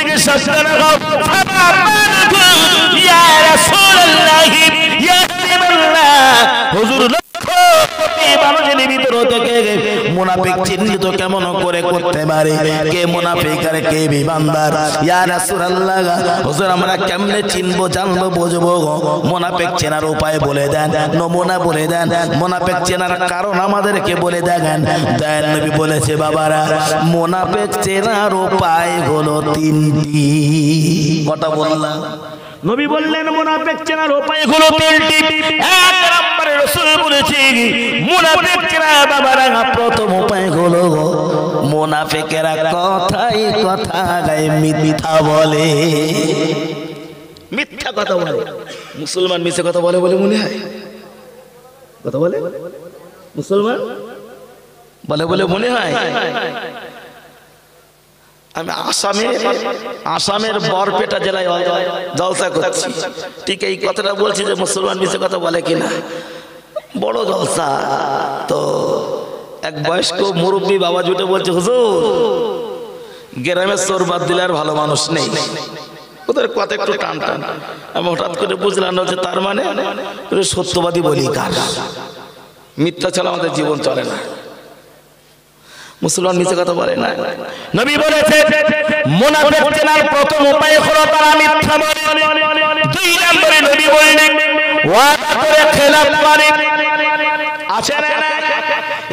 থেকে সাবধান হও। ইয়া রাসূলুল্লাহ ইয়া হাবিবাল্লাহ, হুজুর মানুষের ভিতর থেকে মুনাফিক চিহ্নিত কেমন করে করতে পারে, কে মুনাফিক আর কে ইমানদার? ইয়া রাসূলুল্লাহ, হুজুর আমরা কেমনে চিনবো, জানবো, বুঝবো? মুনাফিক চেনার উপায় বলে দেন, নমুনা বলে দেন, মুনাফিক চেনার কারণ আমাদেরকে বলে দেন। দয়াল নবী বলেছে বাবারা, মুনাফিক চেনার উপায় হলো তিনটি। কথা বললাম, নবী বললেন মুনাফিক চেনার উপায় হলো তিনটি। এক নম্বরে রাসূল বলেছে মুনাফিক চেনা বাবারা প্রথম উপায় হলো মুনাফিকেরা কথাই কথা গায়ে মিথ্যা বলে। মিথ্যা কথা বলে। মুসলমান মিথ্যা কথা বলে বলে মনে হয়? কথা বলে মুসলমান বলে বলে মনে হয়? আমি আসামের বরপেটা জেলায় জলসা করছি, ঠিক এই কথাটা বলছি যে মুসলমান মিথ্যে কথা বলে কিনা। বড় জলসা তো এক বয়স্ক মুরব্বী বাবা জুটে বলছে, হুজুর গ্রামের চোর বাদ দিলে আর ভালো মানুষ নেই। ওদের কথা একটু টান টান। আমি হঠাৎ করে বুঝলাম যে তার মানে সত্যবাদী বলি কার, মিথ্যা ছাড়া আমাদের জীবন চলে না। মুসলমান মিথ্যা কথা বলে না। নবী বলেছে মুনাফিক চেনার প্রথম উপায় হলো তারা মিথ্যা বলে। দুই নম্বরে নবী বললেন ওয়াদা করে খেলাফ করে। আছে না?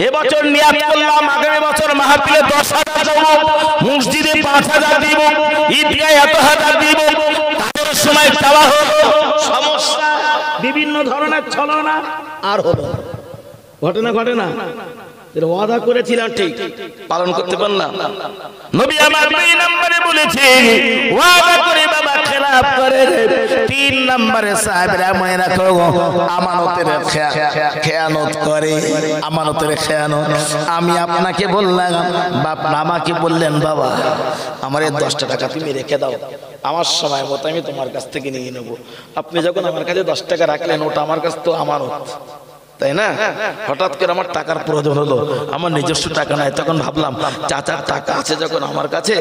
এবছর নিয়াত করলাম আগামী বছর মাহফিলে 10,000 দেব, মসজিদে 5,000 দিব, ঈদগাহে 1,000 দিব। তাদের সময় চাওয়া হলো সমস্যা, বিভিন্ন ধরনের ছলনা আর হলো ঘটনা ঘটে না। ওয়াদা করেছিলাম ঠিক পালন করতে পারলাম। নবী আমার 2 নম্বরে বলেছে ওয়াদা করে বাবা খেলাফ করে। 3 নম্বরে সাহাবীরা মনে রাখো আমানতের খেয়ানত করে। আমানতের খেয়ানত। আমি আপনাকে বললাম, বাপ আমাকে বললেন বাবা আমার এই 10টা টাকা তুমি রেখে দাও, আমার সময় মতো আমি তোমার কাছ থেকে নিয়ে নেব। আপনি যখন আমার কাছে 10 টাকা রাখলেন, ওটা আমার কাছে তো আমানত, তাই না? হঠাৎ করে আমার টাকার প্রয়োজন হলো, আমার নিজস্ব টাকা নাই, তখন ভাবলাম চাচার টাকা আছে যখন আমার কাছে,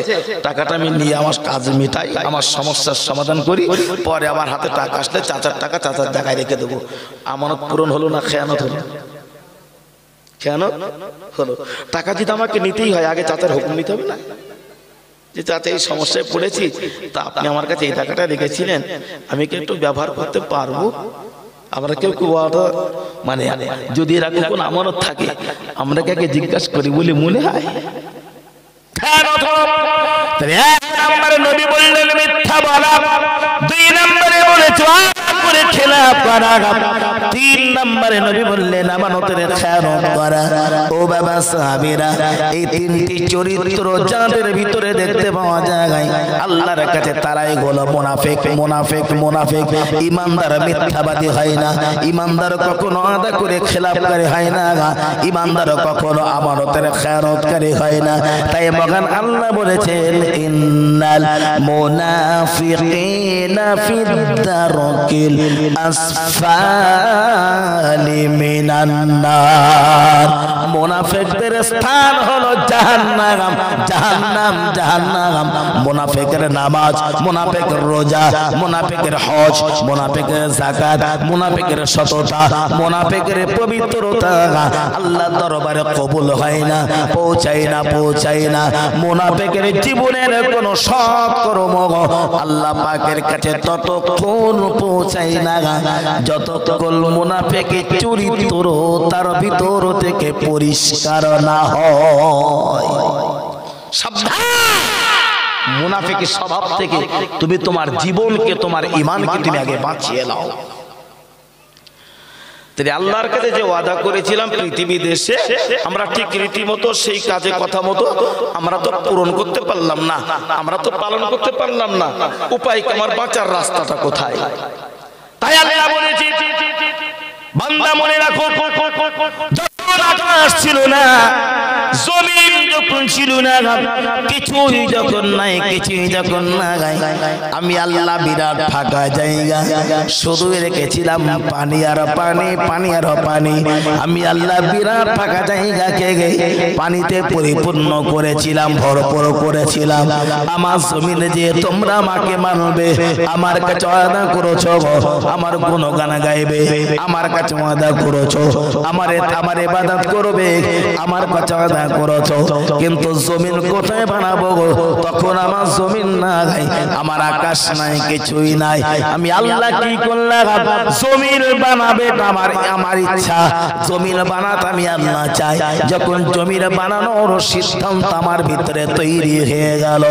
টাকাটা আমি নিয়ে আমার কাজ মিটাই, আমার সমস্যার সমাধান করি, পরে আমার হাতে টাকা আসলে চাচার টাকা চাচার জায়গায় রেখে দেবো। আমানত পূরণ হলো না খেয়ানত হলো? খেয়ানত হলো। টাকা যদি আমাকে নিতেই হয়, আগে চাচার হুকুম নিতে হবে না? যে চাচা এই সমস্যায় পড়েছি, তা আপনি আমার কাছে এই টাকাটা রেখেছিলেন, আমি কি একটু ব্যবহার করতে পারবো? আমরা কেউ কেউ মানে যদি এরকম কোন আমানত থাকে আমরা কে জিজ্ঞাসা করি বলে মনে হয়? এক নম্বরে নবী বললেন মিথ্যা বলা, 2 নম্বরে বলেছে করে খেলাফ করা, 3 নম্বরে নবী বললেন আমানতের খেয়ানত করা। ও বাবা সাহাবীরা, এই 3টি চরিত্র যাদের ভিতরে দেখতে পাওয়া যায় আল্লাহর কাছে তারাই হলো মুনাফিক। মুনাফিক মুনাফিক ঈমানদার মিথ্যাবাদী হয় না, ঈমানদার কখনো আদা করে খেলাফকারী হয় না, ঈমানদার কখনো আমানতের খেয়ানতকারী হয় না। তাই মহান আল্লাহ বলেছেন ইন্নাল মুনাফিকিনা ফিদ দারকিল আসফালি মিনান নার। মুনাফিকদের স্থান হলো জাহান্নাম, জাহান্নাম, জাহান্নাম। মুনাফিকের নামাজ, মুনাফিকের রোজা, মুনাফিকের হজ, মুনাফিকের যাকাত, মুনাফিকের সততা, মুনাফিকের পবিত্রতা আল্লাহর দরবারে কবুল হয় না, পৌঁছায় না, পৌঁছায় না। মুনাফিকের জীবনের কোন সৎকর্ম আল্লাহ পাকের কাছে ততক্ষণ পৌঁছায় না যতক্ষণ মুনাফিকের চরিত্র তার ভিতর থেকে পরিষ্কার না হয়। সাবধান, মুনাফিকের স্বভাব থেকে তুমি তোমার জীবনকে, তোমার ঈমানকে তুমি আগে বাঁচিয়ে নাও। আল্লাহর কাছে যে ওয়াদা করেছিলাম পৃথিবী দেশে আমরা ঠিক রীতিমতো সেই কাজে কথা মতো আমরা তো পূরণ করতে পারলাম না, আমরা তো পালন করতে পারলাম না। উপায় কি? আমার বাঁচার রাস্তাটা কোথায়? তাই আল্লাহ বলেছে বান্দা মনে রাখো, যখন আকাশ ছিল না, জমিন যখন ছিল না, কিছুই যখন নাই, কিছুই যখন না গাই, আমি আল্লাহ বিরাট ফাঁকা জায়গা শুধু রেখেছিলাম পানি আর পানি, পানি আর পানি। আমি আল্লাহ বিরাট ফাঁকা জায়গাকে পানিতে পরিপূর্ণ করেছিলাম, ভরপুর করেছিলাম। আমার জমিনে যে তোমরা আমাকে মানবে, আমার কাছে ওয়াদা করেছো, আমার গুণগান গাইবে, আমার কাছে ওয়াদা করেছো, আমার ইবাদত করবে, আমার কাছে ওয়াদা করেছো। কিন্তু জমিন কোথায় বানাবো? তখন আমার জমিন নাই, আমার আকাশ নাই, কিছুই নাই। আমি আল্লাহ কি করলাম? জমিন বানাবে আমার ইচ্ছা, জমিন বানাতে আমি আল্লাহ চাই। যখন জমিন বানানোর সিদ্ধান্ত আমার ভিতরে তৈরি হয়ে গেল,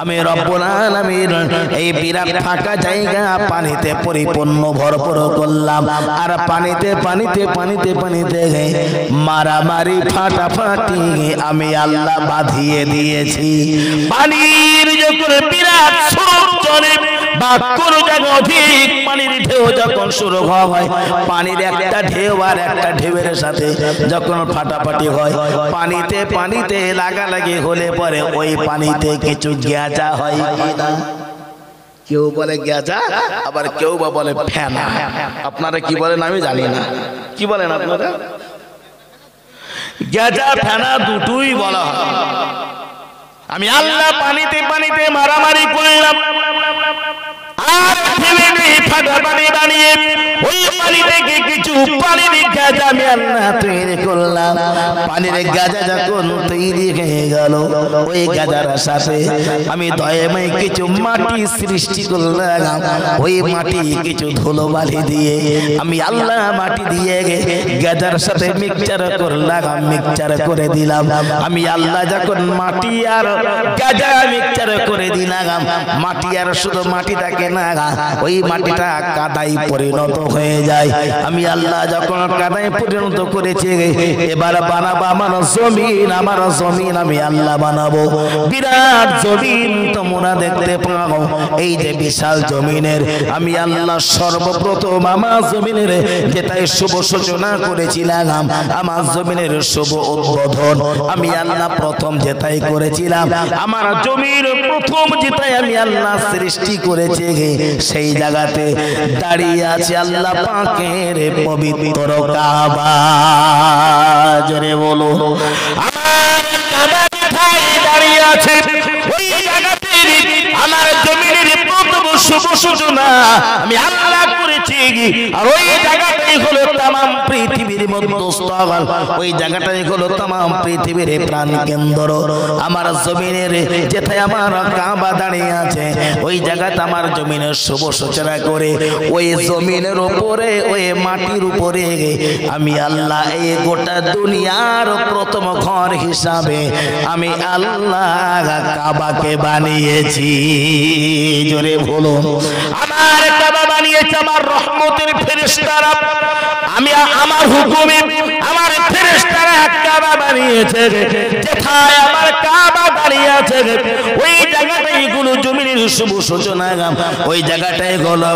আমি রব্বুল আলামিন এই বিরাট ফাঁকা জায়গা পানিতে পরিপূর্ণ ভরপুর করলাম। আর পানিতে পানিতে পানিতে পানিতে মারামারি ফাটাফাটি আমি আল্লাহ বাঁধিয়ে দিয়েছি। পানির যখন বিরাট স্রোত চলে বা কোন জায়গায় অধিক পানির ঢেউ যখন শুরু হয়, পানির একটা ঢেউ আর একটা ঢেউয়ের সাথে যখন ফাটাফাটি হয়, পানিতে পানিতে লাগালাগি হলে পরে ওই পানিতে কিছু গ্যাজা হয়। কেউ বলে গ্যাজা, আবার কেউ বা বলে ফেনা। আপনারা কি বলেন আমি জানি না, কি বলেন আপনারা? গ্যাজা ফেনা দুটোই বলা হয়। আমি আল্লাহ পানিতে পানিতে মারামারি করলাম, আর ফাটা পানি বানিয়ে ওই পানি থেকে কিছু পানির গাজা আমি আল্লাহ তৈরি করলাম। পানির গাজা যখন তৈরি হয়ে গেল, ওই গাজার সাথে আমি দয়াময় কিছু মাটি সৃষ্টি করলাম। ওই মাটি কিছু ধুলো বালি দিয়ে আমি আল্লাহ মাটি দিয়ে গাজার সাথে মিক্সচার করলাম, মিক্সচার করে দিলাম। আমি আল্লাহ যখন মাটি আর গাজা মিক্সচার করে দিলাম, মাটি আর শুধু মাটি থাকে না, ওই মাটিটা কাদায় পরিণত হয়ে যায়। আমি আল্লাহ যখন কাদায় পরিণত করেছি, এবার বানাবো আমার জমিন, আমার জমিন আমি আল্লাহ বানাবো। বিরাট জমিন তোমরা দেখতে পাও, এই যে বিশাল জমিনের আমি আল্লাহ সর্বপ্রথম আমার জমিনের যেটাই শুভ সূচনা করেছিলাম, আমার জমিনের শুভ উদ্বোধন আমি আল্লাহ প্রথম যেটাই করেছিলাম, আমার জমির প্রথম যেটাই আমি আল্লাহ সৃষ্টি করেছে, সেই জায়গাতে দাঁড়িয়ে আছে আল্লাহ পাকের পবিত্র কাবা। জোরে বলো, আমার কাবা কোথায় দাঁড়িয়ে আছে? ওই জায়গাতে আমার জমিনের প্রথম শুভ সূচনা আমি আল্লাহ করেছি। আর ওই জায়গাটাই হলো তামাম পৃথিবীর মধ্যস্থল, ওই জায়গাটাই হলো তামাম পৃথিবীর প্রাণ কেন্দ্র। আমার জমিনের যেথায় আমার কাবা দাঁড়িয়ে আছে, ওই জায়গাতে আমার জমিনের শুভ সূচনা করে ওই জমিনের উপরে, ওই মাটির উপরে আমি আল্লাহ এই গোটা দুনিয়ার প্রথম ঘর হিসাবে আমি আল্লাহ কাবাকে বানিয়েছি। জোরে বলো, আমার কাবা বানিয়েছে আমার রহমতের ফেরেশতারা। আমি আমার হুকুমে আমার ফেরেশতারা কাবা বানিয়েছে। যেথায় আমার কাবা দাঁড়িয়ে আছে, ওই জায়গাটাই গুলো জমিনের শুভ সূচনা, ওই জায়গাটাই হলো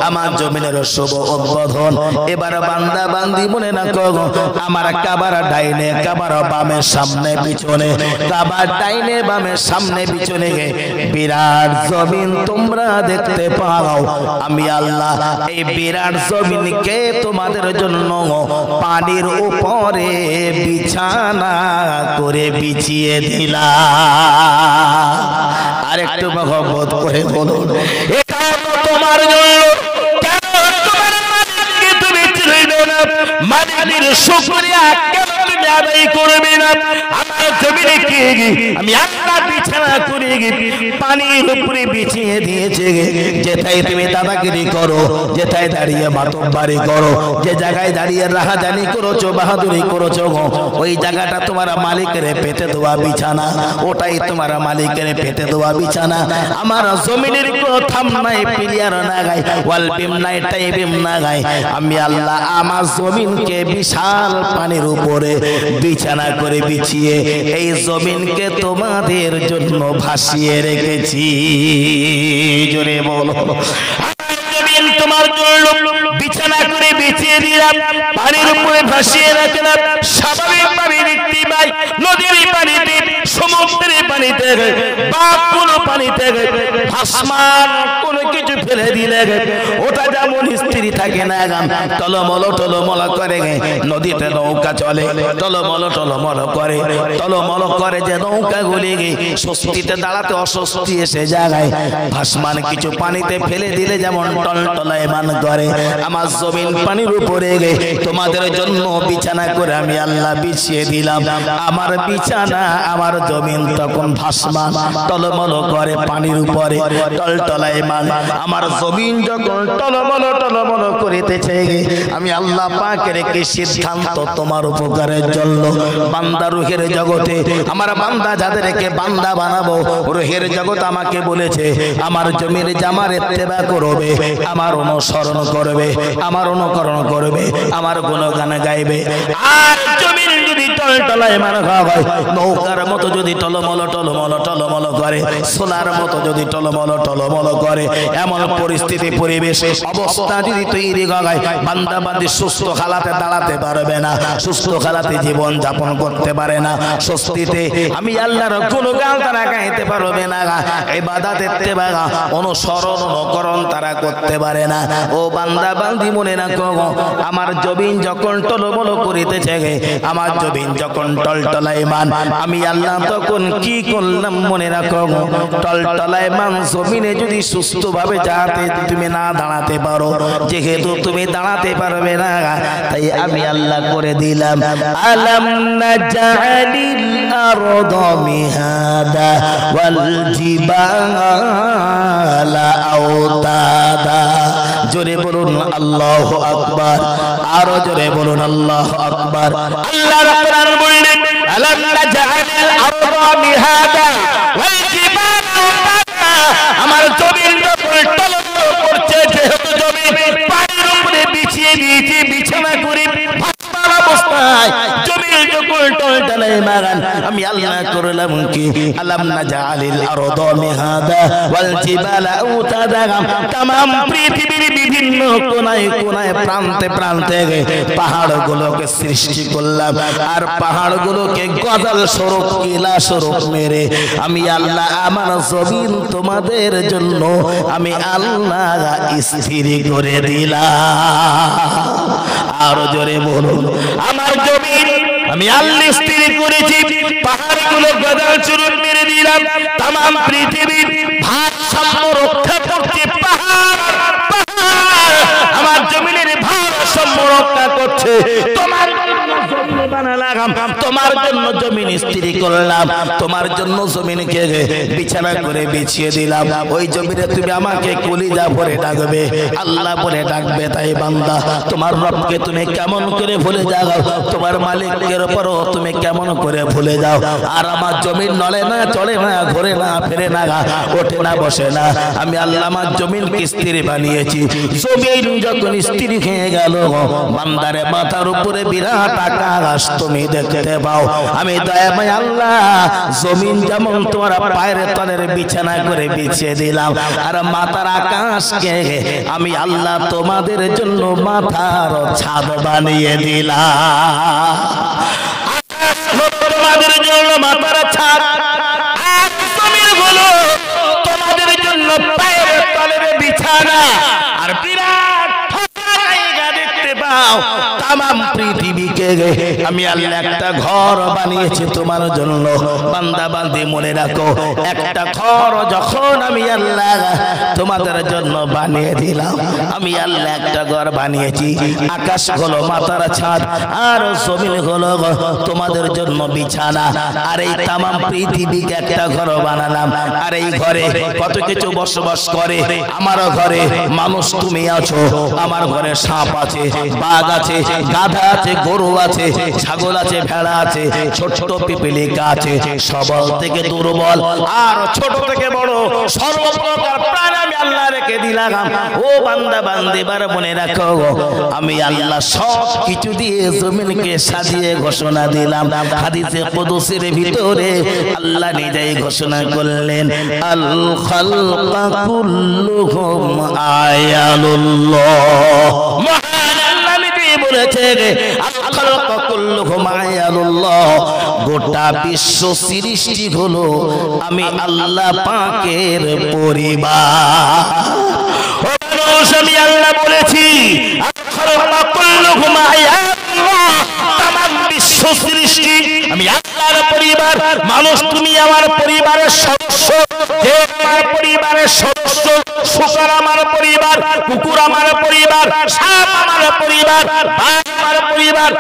আমার জমিনের শুভ উদ্বোধন। এবার বান্দা বান্দি মনে রাখো, আমার কাবার ডাইনে, কাবার বামে, সামনে পিছনে, কাবার ডাইনে বামে সামনে পিছনে বিরাট জমিন তোমরা দেখতে পাও। আমি আল্লাহ এই বিরাট জমিনকে তোমাদের জন্য পানির উপরে বিছানা করে বিছিয়ে দিলাম। আরেকটু মহব্বত করে বলুন, এটা তোমার জন্য। কেন তোমার মালিককে তুমি চিনবে না? মালিকের শুকরিয়া কেন তুমি আদায় করবে না? আমার জমিনে কি আমি আল্লাহ বিছানা করে পানির উপরে বিছিয়ে দিয়েছে। যেথায় তুমি দাদাগিরি করো, যেথায় দাঁড়িয়ে মাতব্বারি করো, যে জায়গায় দাঁড়িয়ে রাহাজানি করেছো, বাহাদুরি করেছো, ওই জায়গাটা তোমার মালিকের পেতে দেওয়া বিছানা, ওটাই তোমার মালিকের পেতে দেওয়া বিছানা। আমার জমিনের কোনো থাম নাই, প্লেয়ার না গায়, ওয়াল বিম নাই, টাই বিম না গায়। আমি আল্লাহ আমার জমিনকে বিশাল পানির উপরে বিছানা করে বিছিয়ে এই জমিনকে তোমাদের জন্য ভাসিয়ে রেখেছি। জোরে বলো, জমিন তোমার জন্য বিছানা করে বিছিয়ে দিলাম, পানির উপরে ভাসিয়ে রাখলাম। স্বাভাবিকভাবে দেখতে পাই নদীর পানিতে সমুদ্রের পানিতে বা কোনো পানিতে ভাসমান কোনো কিছু ফেলে দিলে ওটা যেমন স্থির থাকে না, টলমল টলমল করে। নদীতে নৌকা চলে, টলমল টলমল করে, টলমল করে যে নৌকা গুলি স্বস্তিতে দাঁড়াতে অস্বস্তি এসে জায়গায় ভাসমান কিছু পানিতে ফেলে দিলে যেমন টলটলায়মান করে। আমার জমিন পানির উপরে তোমাদের জন্য বিছানা করে আমি আল্লাহ বিছিয়ে দিলাম। আমার বিছানা আমার জমিন তখন ভাসমান টলমল করে পানির উপরে টলটলায়মান। আমার জমিন যখন টলমল টলমল করিতেছে আমি আল্লাহ পাকের কি সিদ্ধান্ত তোমার উপকারের জন্য বান্দা রুহের জগতে আমার বান্দা যাদেরকে বান্দা বানাবো রুহের জগৎ আমাকে বলেছে আমার জমির জামার ইত্তেবা করবে, আমার অনুসরণ করবে, আমার অনুকরণ করবে, আমার গুণগান গাইবে। আর জমির যদি টলটলায়মান হয় নৌকার মতো যদি টলমল টলমল টলমল করে, সোলার মতো যদি টলমল টলমল করে, এমন পরিস্থিতি পরিবেশ অবস্থা যদি তৈরি হয় বান্দা বান্দি সুস্থ হালাতে দাঁড়াতে পারবে না, সুস্থ হালাতে জীবন যাপন করতে পারে না, স্বস্তিতে আমি আল্লাহর গুণগান তারা গাইতে পারবে না, ইবাদত ইত্তেবা অনুসরণ অনুকরণ তারা করতে পারে না। ও বান্দা বান্দি মনে রাখো আমার জমিন যখন টলমল করিতেছে, আমার জমিন যখন টলটলায়মান আমি আল্লাহ তখন কি করলাম মনে রাখো। টলটলায়মান জমিনে যদি সুস্থভাবে যাতে তুমি না দাঁড়াতে পারো, যেহেতু তুমি দাঁড়াতে পারবে না তাই আমি আল্লাহ করে দিলাম আলাম নাজালিল আরদা মিহাদা ওয়াল জিবালা আওতাদা। জোরে বলুন আল্লাহু আকবার, আরো জোরে বলুন আল্লাহু আকবার। আল্লাহ রাব্বুল বললেন আলাম নাজালিল আরদা মিহাদা ওয়াল জিবালা আওতাদা। আমার জমিন যখন টলমল করছে, যেহেতু জমিন পানির উপরে বিছিয়ে দিয়েছি বিছানা করে ভাসমান অবস্থায় জমিন যখন টলটলায়মান আমি আল্লাহ করলাম কি আলাম নাজালিল আরদা মিহাদা ওয়াল জিবালা আওতাদা। तमाम পৃথিবীর বিভিন্ন কোনায় কোনায় প্রান্তে প্রান্তে পাহাড়গুলোকে সৃষ্টি করলাম, আর পাহাড়গুলোকে গজাল স্বরূপ কিলা স্বরূপ মেরে আমি আল্লাহ আমার জমিন তোমাদের জন্য আমি আল্লাহ স্থির করে দিলাম। আরো জোরে বলুন আমার জমিন আমি আল্লাহ স্থির করেছি, পাহাড়গুলো গজাল স্বরূপ মেরে দিলাম। तमाम পৃথিবীর ভারসাম্য রক্ষা করছে পাহাড়, পাহাড় আমার জমিনের ভারসাম্য রক্ষা করছে। তোমার জমিনে বানালাম, তোমার জন্য জমিন স্থির করলাম, তোমার জন্য জমিনকে বিছানা করে বিছিয়ে দিলাম। ওই জমিনে তুমি আমাকে কলিজা ভরে ডাকবে, আল্লাহ বলে ডাকবে। তাই বান্দা তোমার রবকে তুমি কেমন করে ভুলে যাও, তোমার মালিকের উপরও তুমি কেমন করে ভুলে যাও। আর আমার জমিন নড়ে না, চলে না, ঘোরে না, ফেরে না, ওঠে না, বসে না। আমি আল্লাহ আমার জমিনকে স্থির বানিয়েছি। জমিন যখন স্থির হয়ে গেল বান্দারে মাথার উপরে বিরাট আকাশ তুমি দেখতে পাও। আমি দয়াময় আল্লাহ জমিন যেমন তোমার পায়ের তলের বিছানা করে বিছিয়ে দিলাম, আর মাথার আকাশকে আমি আল্লাহ তোমাদের জন্য মাথার ছাদ বানিয়ে দিলাম। তোমাদের জন্য মাথার ছাদ, আর জমিন হলো তোমাদের জন্য পায়ের তলের বিছানা। আর বিরাট জায়গা দেখতে পাও, तमाम পৃথিবীকে আমি আল্লাহ একটা ঘর বানিয়েছি তোমার জন্য। বান্দা বান্দি মনে রাখো, একটা ঘর যখন আমি আল্লাহ তোমাদের জন্য বানিয়ে দিলাম, আমি আল্লাহ একটা ঘর বানিয়েছি। আকাশ হলো মাথার ছাদ, আর জমিন হলো তোমাদের জন্য বিছানা। আর এই तमाम পৃথিবীকে একটা ঘর বানালাম, আর এই ঘরে কত কিছু বসবাস করে। আমার ঘরে মানুষ তুমি আছো, আমার ঘরে সাপ আছে, বাঘ আছে, গাধা আছে, গরু আছে, ছাগল আছে, ভেড়া আছে, ছোট ছোট পিপিলিকা আছে, সবল থেকে দুর্বল আর ছোট থেকে বড় সর্বপ্রকার প্রাণ আমি আল্লাহ রেখে দিলাম। ও বান্দা বান্দি বার মনে রাখো, আমি আল্লাহ সব কিছু দিয়ে জমিনকে সাজিয়ে ঘোষণা দিলাম। হাদিসে কুদসির ভিতরে আল্লাহ নিজেই ঘোষণা করলেন, আল খালকা কুল্লুহুম আয়ালুল্লাহ। মহান আল্লাহ নিজেই বলেছে গোটা বিশ্ব সৃষ্টি হলো আমি আল্লাহ পাকের পরিবার। আমি আল্লাহ বলেছি বিশ্ব সৃষ্টি আমি আল্লাহর পরিবার। মানুষ তুমি আমার পরিবারের সদস্য, আমার পরিবারের সদস্য, শুকর আমার পরিবার, কুকুর আমার পরিবার, সাপ আমার পরিবার, আমার পরিবার।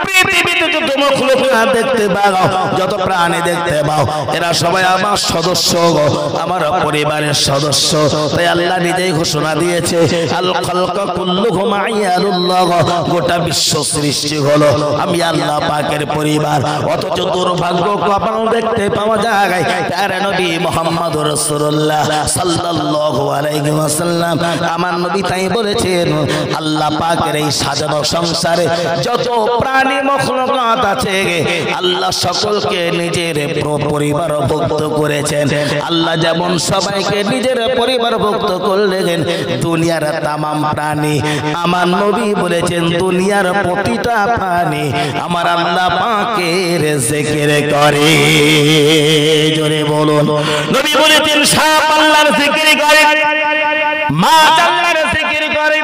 পৃথিবীতে যত মখলুক দেখতে পাও, যত প্রাণী দেখতে পাও, এরা সবাই আমার সদস্য, আমার পরিবারের সদস্য। তাই আল্লাহ নিজেই ঘোষণা দিয়েছে আল খালকা কুল্লুহুম আয়ালুল্লাহ, গোটা বিশ্ব সৃষ্টি হলো আমি আল্লাহ পাকের পরিবার। অথচ দুর্ভাগ্য কপাল দেখতে পাওয়া যায় তার নবী মুহাম্মদুর রাসূলুল্লাহ সাল্লাল্লাহু আলাইহি ওয়াসাল্লাম আমার নবী তাই বলেছেন আল্লাহ পাকের এই সাজানো সংসারে যত প্রাণী মখলুকাত আছে আল্লাহ সকলকে নিজের পরিবারভুক্ত করেছেন। আল্লাহ যেমন সবাইকে নিজের পরিবারভুক্ত করলেন, দুনিয়ার তামাম প্রাণী আমার নবী বলেছেন দুনিয়ার প্রতিটা প্রাণী আমার আল্লাহ পাকের জিকির করে। জোরে বলুন। নবী বলেছেন সাপ আল্লাহর জিকির করে, মাছ আল্লাহর জিকির করে,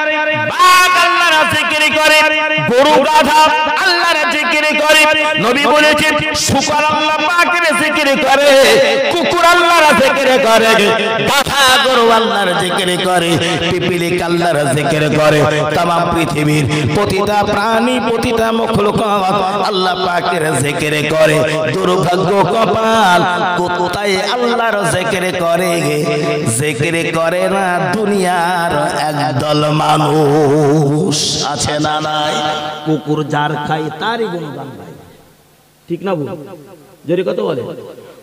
বাঘ আল্লাহর জিকির করে, গরু গাধা আল্লাহর জিকির করে। নবী বলেছেন শুকর আল্লাহ পাকের জিকির করে, কুকুর আল্লাহর জিকির করে, গাধা গরু আল্লাহর জিকির করে, পিপিলিক আল্লাহর জিকির করে। तमाम পৃথিবীর প্রতিটা প্রাণী প্রতিটা মখলুকাত আল্লাহ পাকের জিকির করে। দুর্ভাগ্য কপাল কোথায় আল্লাহর জিকির করে, জিকির করে না দুনিয়ার একদল মানুষ। আছে না নাই? কুকুর যার খায় তারই গুণগান গায়, ঠিক না? বল জোরে কত বলে?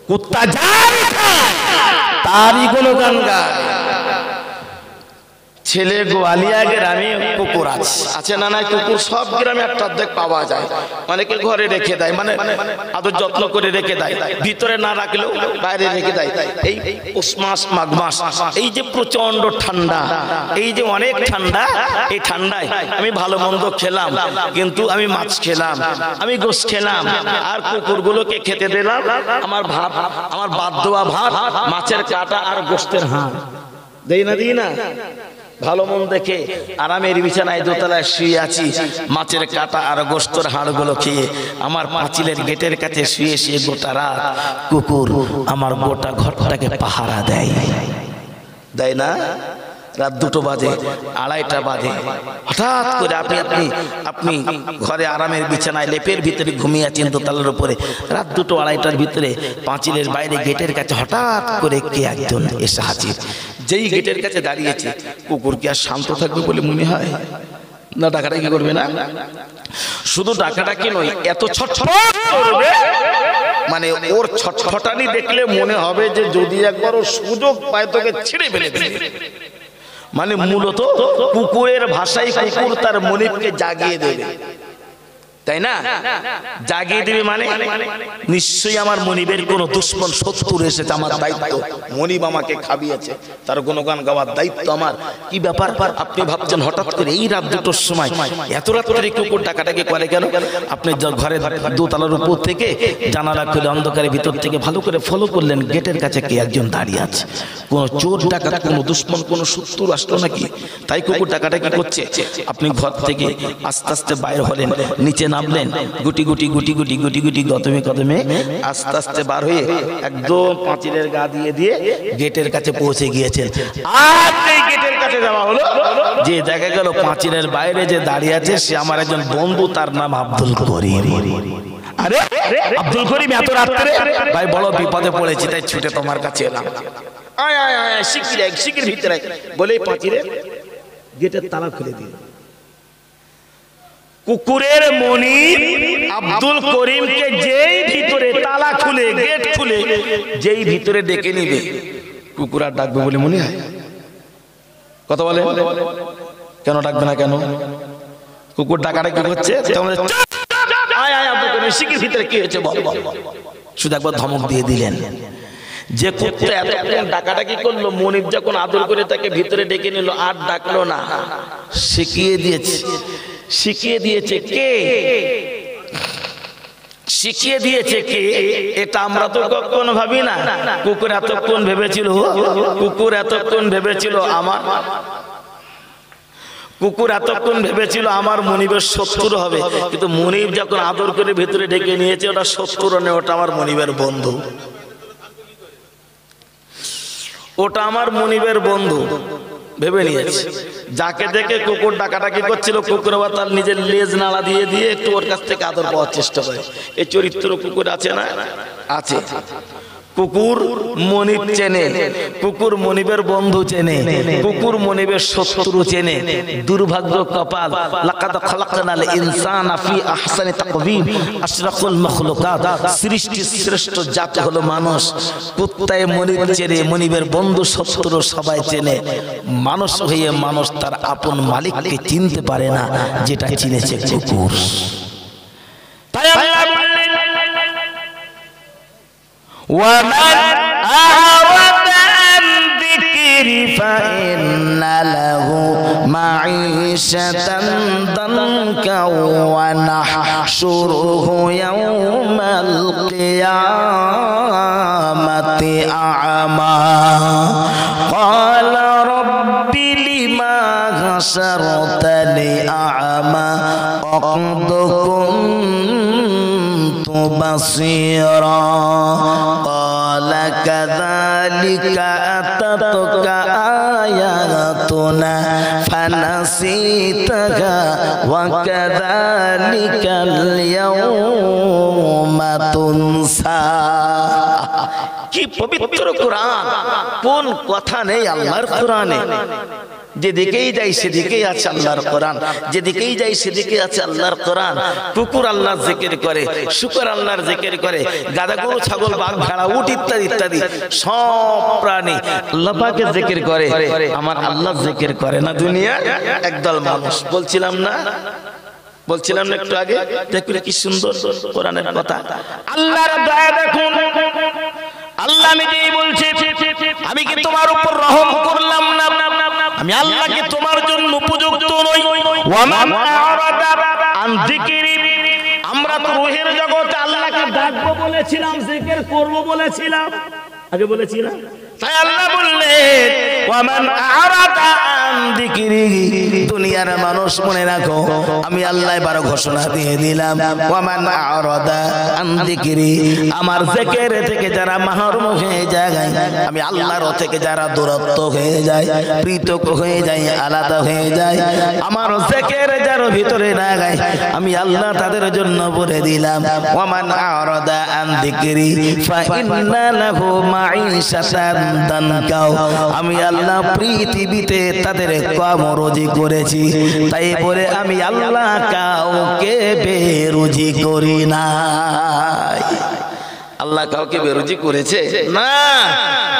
কুত্তা যার খায় তারই গুণগান গায়। ছেলে গোয়ালিয়া গ্রামে কুকুর আছে না নাই? কুকুর সব গ্রামে একটা অর্ধেক পাওয়া যায়। অনেকে ঘরে রেখে দেয়, মানে আদর যত্ন করে রেখে দেয়, ভিতরে না রাখলেও বাইরে রেখে দেয়। এই পৌষ মাস মাঘ মাস এই যে প্রচন্ড ঠান্ডা, এই যে অনেক ঠান্ডা, এই ঠান্ডায় আমি ভালো মন্দ খেলাম, কিন্তু আমি মাছ খেলাম, আমি গোশ খেলাম, আর কুকুরগুলোকে খেতে দিলাম আমার ভাত, আমার বাদ দেওয়া ভাত, মাছের কাঁটা আর গোশতের হাড়। দেই না? দিই না? ভালো মন দেখে আরামের বিছানায় দোতলায় শুয়ে আছি, মাছের কাঁটা আর গোশতের হাড়গুলো খেয়ে আমার পাঁচিলের গেটের কাছে শুয়ে শুয়ে গোটা রাত কুকুর আমার গোটা ঘরটাকে পাহারা দেয়। দেয় না? রাত 2টো বাজে, 2:30টা বাজে, হঠাৎ করে আপনি ঘরে আরামের বিছানায় লেপের ভিতরে ঘুমিয়ে আছেন দোতলার উপরে, রাত 2টো 2:30টার ভিতরে পাঁচিলের বাইরে গেটের কাছে হঠাৎ করে কে একজন এসে হাজির। যেই গেটের কাছে দাঁড়িয়েছে, কুকুর কি আর শান্ত থাকবে বলে মনে হয়? না, ডাকাডাকি করবে না? শুধু ডাকাডাকি নয়, এত ছটছট করবে, মানে ওর ছটছটানি দেখলে মনে হবে যে যদি একবার ওর সুযোগ পায় তোকে ছিঁড়ে ফেলে দেবে। মানে মূলত কুকুরের ভাষায় কুকুর তার মনিবকে জাগিয়ে দেবে, তাই না? জাগিয়ে দিবে মানে নিশ্চয়ই আমার মনিবের কোন দুশ্মন শত্রু এসেছে, আমার দায়িত্ব, মনিব আমাকে খাবিয়েছে, তার গুণগান গাওয়ার দায়িত্ব আমার। কি ব্যাপার? আপনি ভাবছেন হঠাৎ করে এই রাত 2টোর সময় এত রাত করে কুকুর ডাকাডাকি করে কেন? আপনি ঘরের দোতলার উপর থেকে জানালা খুলে অন্ধকারের ভিতর থেকে ভালো করে ফলো করলেন, গেটের কাছে কে একজন দাঁড়িয়ে আছে। কোন চোর ডাকাত, কোন দুশ্মন, কোন শত্রু আসলো নাকি? তাই কুকুর ডাকাডাকি করছে। আপনি ঘর থেকে আস্তে আস্তে বাইরে হলেন, নিচে নামলেন, গুটি গুটি গুটি গুটি গুটি গুটি কদমে কদমে আস্তে আস্তে বার হয়ে একদম পাঁচিলের গা দিয়ে দিয়ে গেটের কাছে পৌঁছে গিয়েছেন। আর এই গেটের কাছে যাওয়া হলো, যে দেখা গেল পাঁচিলের বাইরে যে দাঁড়িয়ে আছে সে আমার একজন বন্ধু, তার নাম আব্দুল করিম। আরে আব্দুল করিম, এত রাত্রে? ভাই বড় বিপদে পড়েছি, তাই ছুটে তোমার কাছে এলাম। আয় আয় আয়, শিগগির ভিতরে বলেই পাঁচিলের গেটের তালা খুলে দিল। কুকুরের মনিব আব্দুল করিমকে যেই ভিতরে তালা খুলে গেট খুলে যেই ভিতরে ডেকে নিবে, কুকুর আর ডাকবে বলে মনে হয়? কথা বলে? কেন ডাকবে না? কেন? কুকুর ডাকাডাকি করছে, আয় আয় আব্দুল করিম, শিগগির ভিতরে কি হয়েছে বল বল। শুধু একবার ধমক দিয়ে দিলেন। যে কুকুর এতক্ষণ ডাকাডাকি করলো, মনিব যখন আদর করে তাকে ভিতরে ডেকে নিল, আর ডাকলো না, শিখিয়ে দিয়েছে শিখিয়ে দিয়েছে কে? শিখিয়ে দিয়েছে কে? এটা আমরা তো কখনো ভাবি না। কুকুর এতক্ষণ ভেবেছিল, কুকুর এতক্ষণ ভেবেছিল আমার, কুকুর এতক্ষণ ভেবেছিল আমার মনিবের শত্রু হবে, কিন্তু মনিব যখন আদর করে ভেতরে ঢেকে নিয়েছে, ওটা শত্রু নয়, ওটা আমার মনিবের বন্ধু, ওটা আমার মনিবের বন্ধু ভেবে নিয়েছে। যাকে দেখে কুকুর ডাকাডাকি করছিল, কুকুর আবার তার নিজের লেজ নাড়া দিয়ে দিয়ে একটু ওর কাছ থেকে আদর পাওয়ার চেষ্টা করে। এই চরিত্র কুকুর আছে না? আছে। কুকুর মনিব চেনে, কুকুর মনিবের বন্ধু চেনে, কুকুর মনিবের শত্রু চেনে। দুর্ভাগ্য কপাল, লাকাদ খালাকনাল ইনসানা ফি আহসানি তাকওয়িম, আশরাফুল মাখলুকাত, সৃষ্টির শ্রেষ্ঠ জাতি হলো মানুষ। কুত্তায় মনিব চেনে, মনিবের বন্ধু শত্রু সবাই চেনে। মানুষ হয়ে মানুষ তার আপন মালিককে চিনতে পারে না, যেটা চিনেছে কুকুর। তাই আল্লাহ বললেন, ومن أعرض عن ذكري فإن له معيشة ضنكا ونحشره يوم القيامة أعمى قال رب لما حشرتني أعمى وقد كنت بصيرا قال كذلك أتتك آياتنا فنسيتها وكذلك اليوم تنسى। কি পবিত্র কোরআন! কোন কথা নেই আল্লাহর কোরআনে? যেদিকেই যাই সেদিকেই আছে আল্লাহর কোরআন, যেদিকেই যাই সেদিকে আছে আল্লাহর কোরআন। কুকুর আল্লাহর জিকির করে, শুকর আল্লাহর জিকির করে, গাধা গরু ছাগল বাঘ ভেড়া উট ইত্যাদি ইত্যাদি সব প্রাণী আল্লাহ পাকের জিকির করে। আমার আল্লাহ জিকির করে না দুনিয়া একদল মানুষ। বলছিলাম না একটু আগে, দেখুন কি সুন্দর কোরআনের কথা। আল্লাহর দয়া দেখুন, আল্লাহ নিজেই বলছে, আমি কি তোমার উপর রহম করলাম না? আমি আল্লাহ কি তোমার জন্য উপযুক্ত নই? ওয়ামান আরাদা আন যিকরি, আমরা তো রূহের জগতে আল্লাহকে ডাকবো বলেছিলাম, জিকির করব বলেছিলাম, আগে বলেছিলাম। তাই আল্লাহ বললেন ওয়ামান আরাদা আন যিকরি, দুনিয়ার মানুষ মনে রাখো, আমি আল্লাহ এবারে ঘোষণা দিয়ে দিলাম, ওয়ামান আরাদা আন যিকরি, আমার জিকির থেকে যারা মাহরুম হয়ে যায়, আমি আল্লাহর থেকে যারা দূরত্ব হয়ে যায়, পৃথক হয়ে যায়, আলাদা হয়ে যায়, আমার জিকির যার ভিতরে না গায়, আমি আল্লাহ তাদের জন্য বলে দিলাম ওয়ামান আরাদা আন যিকরি ফা ইন্না লাহু মাঈশাতান দানকা, আমি আল্লাহ পৃথিবীতে তাদের কম রুজি করেছি, তাই বলে আমি আল্লাহ কাউকে বেরুজি করি না। আল্লাহ কাউকে বেরুজি করেছে না?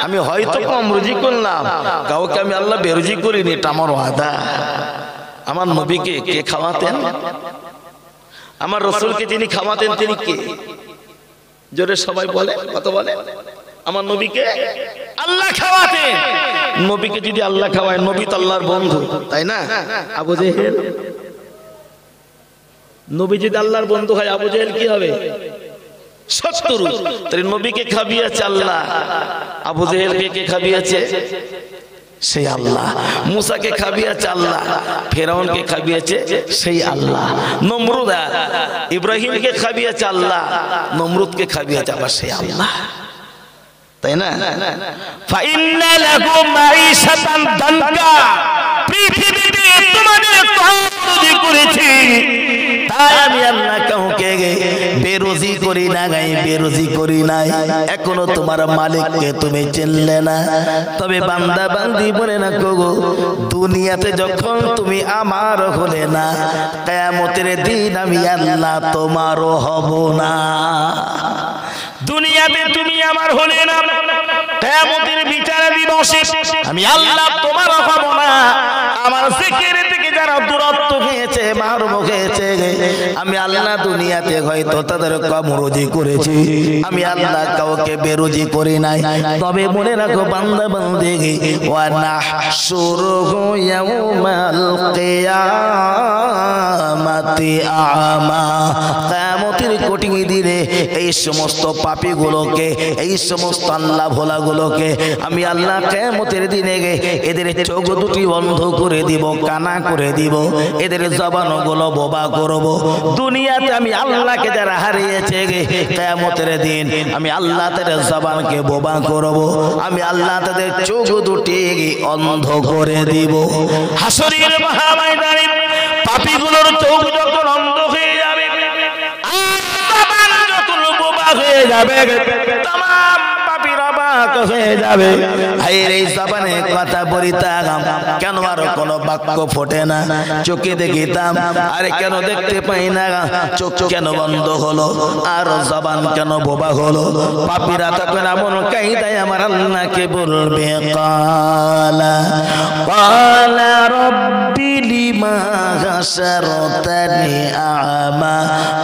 আমি হয়তো কম রুজি করলাম, কাউকে আমি আল্লাহ বেরুজি করিনি, এটা আমার ওয়াদা। আমার নবীকে কে খাওয়াতেন? আমার রাসূলকে যিনি খাওয়াতেন তিনি কে? জোরে সবাই বলে, কত বলে? আমার নবীকে আল্লাহ খাওয়াতেন। নবীকে যদি আল্লাহ খাওয়ায়, নবী তো আল্লাহর বন্ধু, তাই না? আবু জেহেল, নবী যদি আল্লাহর বন্ধু হয়, আবু জেহেল কি হবে? শত্রু। তাই নবীকে খাবিয়েছে আল্লাহ, আবু জেহেলকে কে খাবিয়েছে? সেই আল্লাহ। মুসাকে খাবিয়েছে আল্লাহ, ফেরাউনকে খাবিয়েছে সেই আল্লাহ। নমরুদ ইব্রাহিমকে খাবিয়েছে আল্লাহ, নমরুদকে খাবিয়েছে আবার সেই আল্লাহ, তাই না? ফাইন্না লাকুম মাঈশাতান দানকা, পৃথিবীতে তোমাদের তহবিল করেছি, তাই আমি আল্লাহ কাউকে বেরোজি করি না, গাই বেরোজি করি নাই। এখনো তোমার মালিককে তুমি চিনলে না। তবে বান্দা বান্দি বলে না গো, দুনিয়াতে যখন তুমি আমার হলে না, কিয়ামতের দিন আমি আল্লাহ তোমারও হব না। দুনিয়াতে তুমি আমার হলে না, কিয়ামতের বিচার দিবসে আমি আল্লাহ তোমার হব না। আমার জিকির থেকে যারা দূরত্ব হয়েছে, মাহরুম হয়েছে, আমি আল্লাহ দুনিয়াতে হয়তো তাদের কম রুজি করেছি, আমি আল্লাহ কাউকে বেরুজি করি নাই। তবে মনে রাখো বান্দা বান্দেগি, ওয়া নাহশুরুহু ইয়াউমাল কিয়ামাতি আ'মা, কিয়ামতের কঠিন দিনে এই সমস্ত পাপীগুলোকে, এই সমস্ত আল্লাহ ভোলাগুলোকে আমি আল্লাহ কিয়ামতের দিনে এদের চোখ দুটি বন্ধ করে দিব, কানা করে দিব, এদের জবানগুলো বোবা করব। দুনিয়াতে আমি আল্লাহকে যারা হারিয়েছে, কিয়ামতের দিন আমি আল্লাহ তাদের জবানকে বোবা করব, আমি আল্লাহ তাদের চোখ দুটি অন্ধ করে দিব। হাসরের মহাময়দানে পাপীগুলোর চোখ যখন অন্ধ হয়ে যাবে, জবান যখন বোবা হয়ে যাবে, तमाम পাপীরা অবাক হয়ে যাবে। ভাইয়ের এই জবানে কথা বলিতাম, কেন আর কোনো বাক্য ফোটে না? চোখে দেখিতাম, আরে কেন দেখতে পাই না? চোখ কেন বন্ধ হলো? আর জবান কেন বোবা হলো? পাপীরা তখন এমন কায়দায় আমার আল্লাহকে বলবে, কালা কালা রব্বি লিমা হাশারতানি আ'মা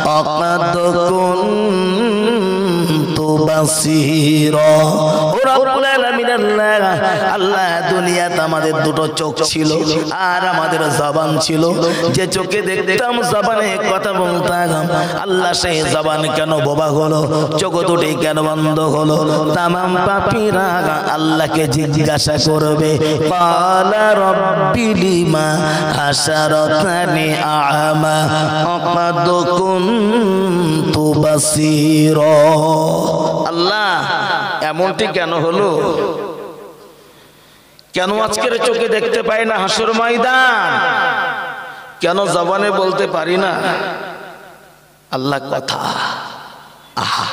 ওয়াকাদ কুনতু বাসীরা। ও রব্বুল আলামিন, আল্লাহ দুনিয়াতে আমাদের দুটো চোখ ছিল আর আমাদের জবান ছিল, যে চোখে দেখতাম, জবানে কথা বলতাম, আল্লাহ সেই জবান কেন বোবা হলো? চোখ দুটি কেন বন্ধ হলো? তামাম পাপীরা আল্লাহকে জিজ্ঞাসা করবে, কালা রব্বি লিমা হাশারতানি আ'মা ওয়াকাদ কুনতু বাসীরা। আল্লাহ এমনটি কেন হলো? কেন আজকের চোখে দেখতে পাই না হাসর ময়দান? কেন জবানে বলতে পারি না? আল্লাহ কথা, আহা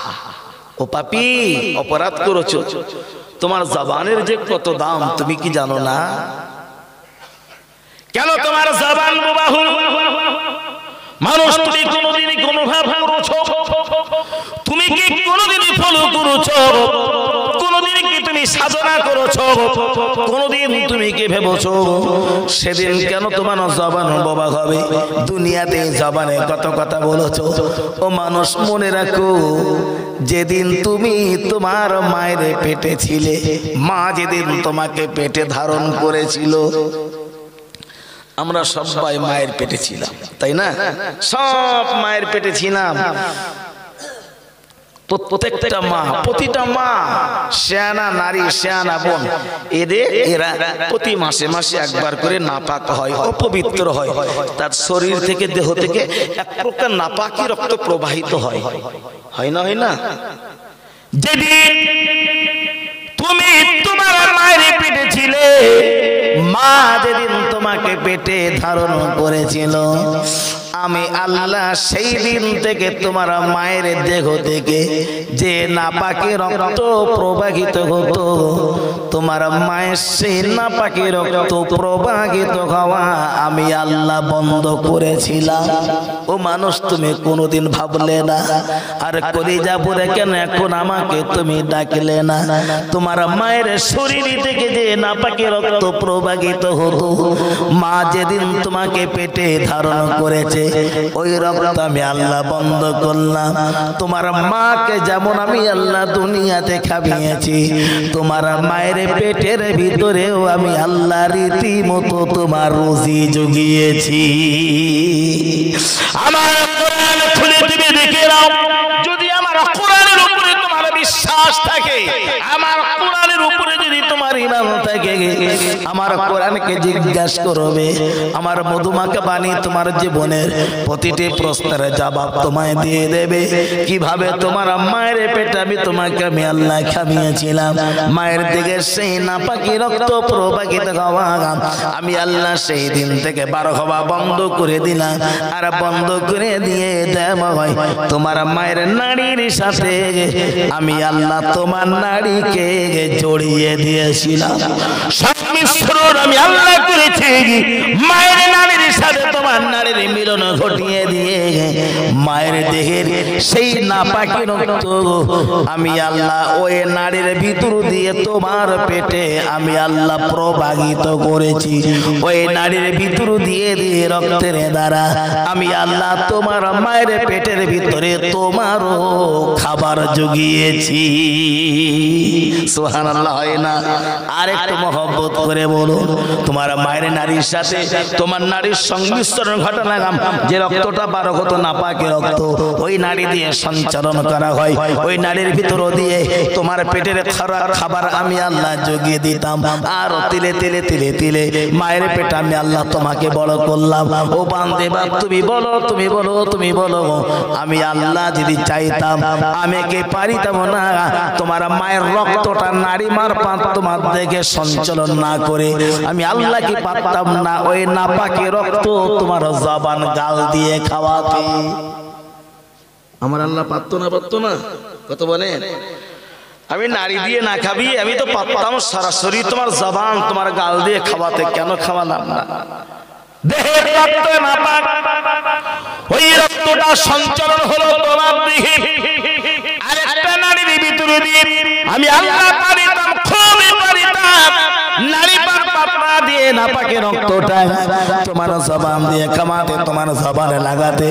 ও পাপী, অপরাধ করেছো, তোমার জবানের যে কত দাম তুমি কি জানো না? কেন তোমার জবান বোবা হলো? মানুষ তুমি কোনোদিনই কোনো ভাব করেছো? তুমি কি কোনোদিনই ফলো করেছো? কোনোদিন কি তুমি সাধনা করেছো? কোনোদিন তুমি কি ভেবেছো সেদিন কেন তোমার জবান বোবা হবে? দুনিয়াতে জবানে কত কথা বলেছো। ও মানুষ, মনে রাখো, যেদিন তুমি তোমার মায়ের পেটে ছিলে, মা যেদিন তোমাকে পেটে ধারণ করেছিল, আমরা সবাই মায়ের পেটে ছিলাম, তাই না? সব মায়ের পেটে ছিলাম। প্রত্যেকটা মা, প্রতিটা মা, শিয়ানা নারী, শিয়ানা বোন, এরা প্রতি মাসে মাসে একবার করে নাপাক হয়, অপবিত্র হয়। তার শরীর থেকে, দেহ থেকে এক প্রকার নাপাকি রক্ত প্রবাহিত হয়, হয় না? হয় না? যেদিন তুমি তোমার মায়ের পেটে ছিলে, মা যেদিন তোমাকে পেটে ধারণ করেছিল, আমি আল্লাহ সেই দিন থেকে তোমার মায়ের দেহ থেকে যে নাপাকি রক্ত প্রবাহিত হতো, তোমার মায়ের সেই নাপাকি রক্ত প্রবাহিত হওয়া আমি আল্লাহ বন্ধ করেছিলাম। ও মানুষ, তুমি কোনোদিন ভাবলে না? আর কলিজা পুরে কেন এখন আমাকে তুমি ডাকলে না? তোমার মায়ের শরীর থেকে যে নাপাকি রক্ত প্রবাহিত হতো, মা যেদিন তোমাকে পেটে ধারণ করেছে, ওই রক্ত আমি আল্লাহ বন্ধ করলাম। তোমার মাকে যেমন আমি আল্লাহ দুনিয়াতে খাইয়েছি, তোমার মায়ের পেটের ভিতরেও আমি আল্লাহ রীতিমতো তোমার রুজি জুগিয়েছি। আমার কোরআন খুলে তুমি দেখে নাও, যদি আমার কোরআনের উপরে তোমার বিশ্বাস থাকে, আমার কোরআনের উপরে যদি তোমার ঈমান থাকে, আমার কোরআনকে জিজ্ঞাসা করবে, আমার মধুমাখা বাণী তোমার জীবনের প্রতিটি প্রশ্নের জবাব তোমায় দিয়ে দেবে। কিভাবে তোমার মায়ের পেটে আমি তোমাকে আমি আল্লাহ খাইয়েছিলাম, মায়ের দিকে সেই নাপাকি রক্ত প্রবাহিত হওয়া আমি আল্লাহ সেই দিন থেকে বার হওয়া বন্ধ করে দিলাম। আর বন্ধ করে দিয়ে দেওয়া হয় তোমার মায়ের নাড়ির সাথে আমি আল্লাহ তোমার নাড়িকে জড়িয়ে দিয়েছিলাম। সব মিশ্রণ আমি আল্লাহ করেছি। মায়ের নারীর সাথে তোমার নারীর মিলন ঘটিয়ে দিয়ে মায়ের দেহের সেই নাপাকি রক্ত আমি আল্লাহ ওই নারীর ভিতর দিয়ে তোমার পেটে আমি আল্লাহ প্রবাহিত করেছি। ওই নারীর ভিতর দিয়ে দিয়ে রক্তের দ্বারা আমি আল্লাহ তোমার মায়ের পেটের ভিতরে তোমারও খাবার জুগিয়েছি। সুবহানাল্লাহ হয় না? আর একটু মহব্বত করে বলো, তোমার মায়ের নারীর সাথে তোমার নারীর সংমিশ্রণ ঘটালাম, যে রক্তটা বারগত নাপাকি রক্ত ওই নারী দিয়ে সঞ্চালন করা হয়, ওই নারীর ভিতর দিয়ে তোমার পেটের খাবার আমি আল্লাহ জুগিয়ে দিতাম। আর তিলে তিলে তিলে তিলে মায়ের পেটে আমি আল্লাহ তোমাকে বড় করলাম। ও বান্দে বা তুমি বলো, তুমি বলো, তুমি বলো, আমি আল্লাহ যদি চাইতাম আমি কে পারিতাম না তোমার মায়ের রক্তটা নারী মারফত তোমার দেখে সঞ্চালন না করে আমি আল্লাহ কি পারতাম না ওই নাপাকি রক্ত তোমার জবান গাল দিয়ে খাওয়াতে? আমার আল্লাহ পারতো না? পারতো না? কত বলেন? আমি নারী দিয়ে না খাবি, আমি তো পারতাম সরাসরি তোমার জবান তোমার গাল দিয়ে খাওয়াতে। কেন খাওয়ালাম না? দেহের রক্ত নাপাক, ওই রক্তটা সঞ্চালন হলো তোমার দেহে আরেকটা নারীর ভিতরে দিয়ে আমি আল্লাহ পারিতাম, খুবই পারিতাম নারী পাপনা দিয়ে নাপাকে রক্তটা তোমার জবান দিয়ে খামাতে, তোমার জবানে লাগাতে।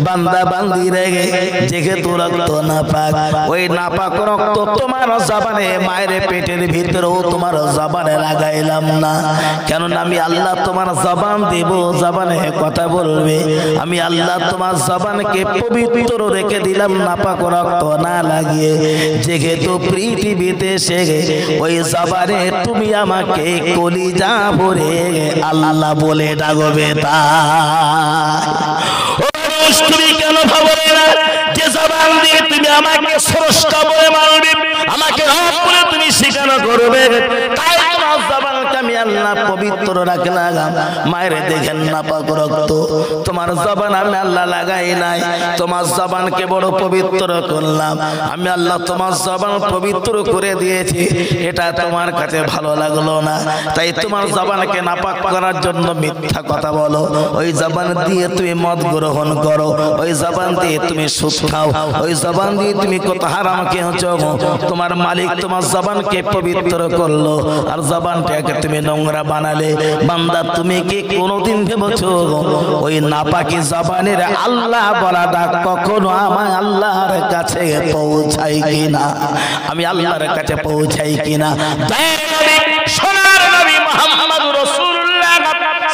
বান্দা বান্দি রেগে যেহেতু রক্ত নাপাক, ওই নাপাক রক্ত তোমার জবানে মায়ের পেটের ভিতরেও তোমার জবানে লাগাইলাম না। কেননা আমি আল্লাহ তোমার জবান দেব, জবানে কথা বলবে। আমি আল্লাহ তোমার জবানকে পবিত্র রেখে দিলাম নাপাক রক্ত না লাগিয়ে। যেহেতু পৃথিবীতে সে ওই জবানে তুমি আমাকে কলিজা ভরে আল্লাহ বলে ডাকবে। তুমি কেন ভাবো না যে জবান দিয়ে তুমি আমাকে স্রষ্টা বলে মানবে, আমাকে রব বলে তুমি স্বীকার করবে? তাই তোমার জবানকে আমি আল্লাহ পবিত্র রাখলাম। মায়ের দেখেন নাপাক রক্ত তোমার জবান আমি আল্লাহ লাগাই নাই, তোমার জবানকে বড় পবিত্র করলাম। আমি আল্লাহ তোমার জবান পবিত্র করে দিয়েছি, এটা তোমার কাছে ভালো লাগলো না, তাই তোমার জবানকে নাপাক করার জন্য মিথ্যা কথা বলো। ওই জবান দিয়ে তুমি মদ গ্রহণ করো, ওই জবান দিয়ে তুমি সুদ খাও, ওই জবান দিয়ে তুমি কত হারাম খেয়েছো। তোমার মালিক তোমার জবানকে পবিত্র করলো আর জবানটাকে তুমি নোংরা বানালে। বান্দা তুমি কি কোনোদিন ভেবেছো ওই নাপাকি জবানের আল্লাহ বলাটা কখনো আমার আল্লাহর কাছে পৌঁছাই কিনা? আমি আল্লাহর কাছে পৌঁছাই কিনা? সোনার নবী মুহাম্মদুর রাসূলুল্লাহ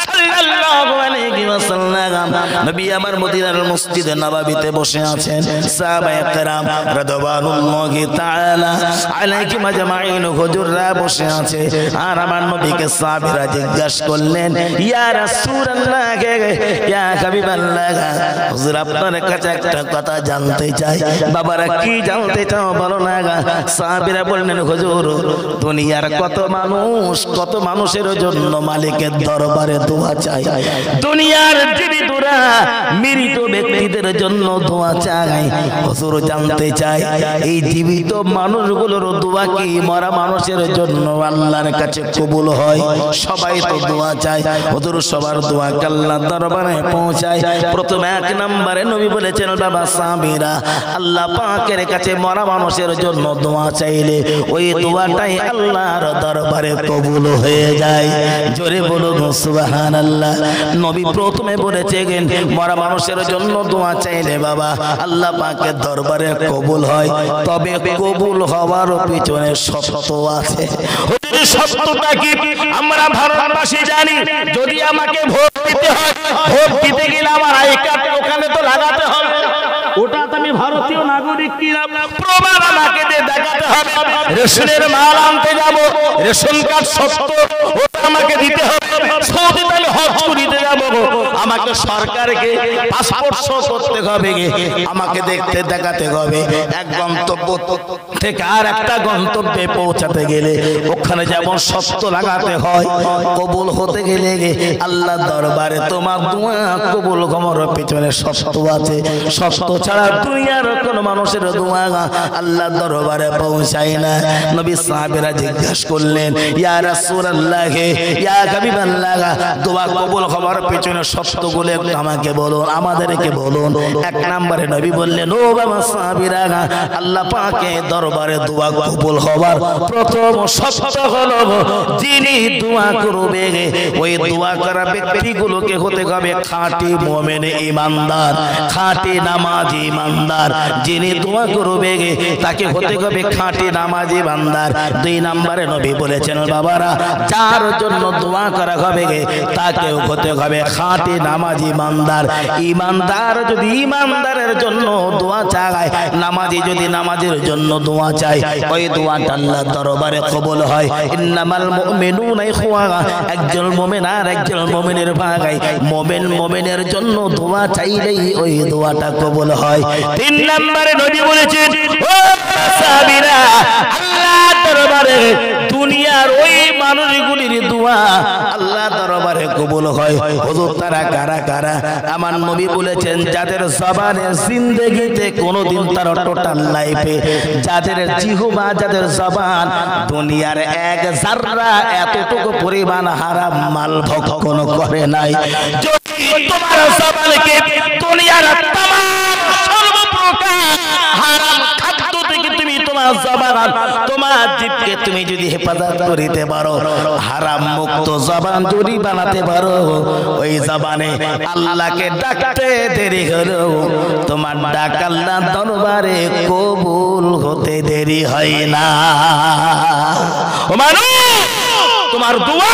সাল্লাল্লাহু আলাইহি ওয়াসাল্লাম নবী আমার মদিনার মসজিদে নববীতে বসে আছেন। সাহাবায়ে কেরাম রাদিয়াল্লাহু তাআলা আলাইহিম আজমাইন হুজুররা বসে আছে। আর আমার নবীকে সাহাবীরা জিজ্ঞাসা করলেন, ইয়া রাসূলুল্লাহ, ইয়া হাবিবাল্লাহ, হুজুর আপনার কাছে একটা কথা জানতে চাই। বাবারা কি জানতে চাও বলো না? সাহাবীরা বললেন, হুজুর দুনিয়ার কত মানুষের জন্য মালিকের দরবারে দোয়া চাই। দুনিয়ার জীবিতরা মৃত ব্যক্তিদের জন্য দোয়া চাই। হুজুর জানতে চাই এই জীবিত মানুষগুলোর দোয়া কি মরা মানুষের জন্য আল্লাহর কাছে কবুল হয়? সবাই তো দোয়া চায়, হুজুর সবার দোয়া আল্লাহর দরবারে পৌঁছায়। প্রথমে এক নম্বরে নবী বলেছেন, বাবা সাহাবীরা আল্লাহ পাকের কাছে মরা মানুষের জন্য দোয়া চাইলে ওই দোয়াটাই আল্লাহর দরবারে কবুল হয়ে যায়। জোরে বলুন সুবহানাল্লাহ। নবী প্রথমে বলেছেন মরা মানুষের জন্য দোয়া চাইলে বাবা আল্লাহ পাকের দরবারে কবুল হয়, তবে কবুল হওয়ার পিছনে শর্ত আছে। সত্যটা কি আমরা ভারতবাসী জানি। যদি আমাকে ভোট দিতে হয়, ভোট দিতে গেলে আমার আই কার্ড ওখানে তো লাগাতে হবে, ওটা তো আমি ভারতীয় নাগরিক কিনা প্রমাণ আমাকে দেখাতে হবে। রেশনের মাল আনতে যাব, রেশন কার্ড সত্য ওটা আমাকে দিতে হবে। সৌদিতে আমি হজ করতে যাব, আমাকে সরকারকে পাসপোর্ট শো করতে হবে, আমাকে দেখতে দেখাতে হবে। এক গন্তব্য থেকে আর একটা গন্তব্যে পৌঁছাতে গেলে ওখানে যেমন সত্য লাগাতে হয়, কবুল হতে গেলে আল্লাহ দরবারে তোমার দোয়া কবুল হওয়ার পেছনে সত্য আছে। সত্য ছাড়া দুনিয়ার কোন মানুষের দোয়া আল্লাহ দরবারে পৌঁছায় না। নবী সাহাবীরা জিজ্ঞাসা করলেন, ইয়া রাসূলুল্লাহ, ইয়া হাবিবাল্লাহ, দোয়া কবুল হওয়ার পেছনে সত্যগুলো একটু আমাকে বলুন, আমাদেরকে বলুন। এক নম্বরে নবী বললেন, ও বাবা সাহাবীরা, আল্লাহ পাকের দরবারে দোয়া কবুল হওয়ার প্রথম সত্য হলো যিনি দোয়া করবে ওই দোয়া করা ব্যক্তিগুলোকে হতে হবে খাঁটি মুমিন ঈমানদার, খাঁটি নামাজি ঈমানদার। যিনি দোয়া করবে তাকে হতে হবে খাঁটি নামাজি বান্দার। দুই নম্বরে নবী বলেছেন, বাবারা, যার জন্য দোয়া করা হবে তাকেও হতে হবে খাঁটি নামাজি ঈমানদার। ঈমানদার যদি ঈমানদারের জন্য দোয়া চায়, নামাজি যদি নামাজের জন্য দোয়া চায়, ওই দোয়াটা আল্লাহর দরবারে কবুল হয়। ইন্নামাল মুমিনুনা ইখওয়া, একজন মুমিন আর একজন মুমিনের ভাই, মুমিন মুমিনের জন্য দোয়া চাইলেই ওই দোয়াটা কবুল হয়। তিন নম্বরে নবী বলেছেন, ও সাহাবীরা, আল্লাহর দরবারে দুনিয়ার ওই মানুষগুলির দোয়া আল্লাহ দরবারে কবুল হয়। হুজুর তারা কারা কারা? আমার নবী বলেছেন, যাদের জবানে জিন্দেগিতে কোনোদিন তার টোটাল লাইফে যাদের জিহবা, যাদের জবান দুনিয়ার এক যাররা এতটুকু পরিমাণ হারাম মাল ভক্ষণ করে নাই, যদি তোমার জবানকে দুনিয়ার तमाम সর্বপ্রকার হারাম খাদ্য থেকে তুমি তোমার জবান, তোমার জিহ্বাকে তুমি যদি হেফাজত করিতে পারো, হারাম মুক্ত জবান যদি বানাতে পারো, ওই জবানে আল্লাহকে ডাকতে দেরি হলো তোমার ডাক আল্লাহর দরবারে কবুল হতে দেরি হয় না। ও মানুষ, তোমার দোয়া